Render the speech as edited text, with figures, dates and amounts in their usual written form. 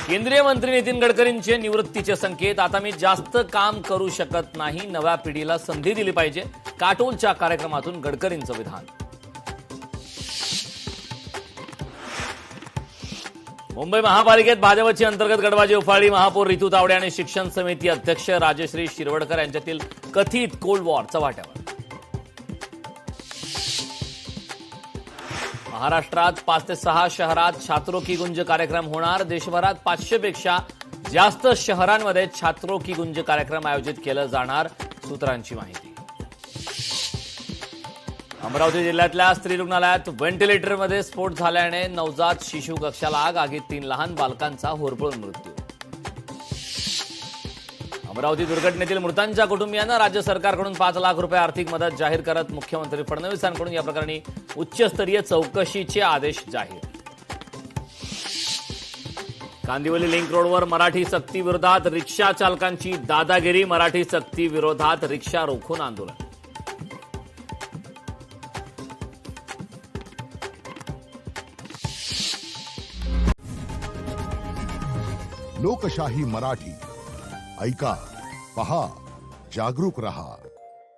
केंद्रीय मंत्री नितीन गडकरींचे निवृत्तीचे संकेत. आता मी जास्त काम करू शकत नाही, नव्या पिढीला संधी दिली पाहिजे. काटोलच्या कार्यक्रमातून गडकरींचं विधान. मुंबई महापालिकेत भाजपची अंतर्गत गटबाजी उफाळली. महापौर रितू तावडे आणि शिक्षण समिती अध्यक्ष राजश्री शिरवडकर यांच्यातील कथित कोल्ड वॉर चव्हाट्यावर. महाराष्ट्रात 5 ते 6 शहरात छात्रों की गुंज कार्यक्रम होणार. देशभरात 500 पेक्षा जास्त शहरांमध्ये छात्रों की गुंज कार्यक्रम आयोजित केलं जाणार, सूत्रांची माहिती. अमरावती जिल्ह्यातल्या स्त्री रुग्णालयात व्हेंटिलेटरमध्ये स्फोट झाल्याने नवजात शिशु कक्षाला आग. आगीत 3 लहान बालकांचा होरपळून मृत्यू. अमरावती दुर्घटनेतील मृतांच्या कुटुंबियांना राज्य सरकारकडून 5 लाख रुपये आर्थिक मदत जाहीर करत मुख्यमंत्री फडणवीसांकडून या प्रकरणी उच्चस्तरीय चौकशीचे आदेश जाहीर. कांदिवली लिंक रोडवर मराठी सक्ती विरोधात रिक्षा चालकांची दादागिरी. मराठी सक्ती विरोधात रिक्षा रोखून आंदोलन. लोकशाही मराठी ऐका, पहा, जागरूक रहा.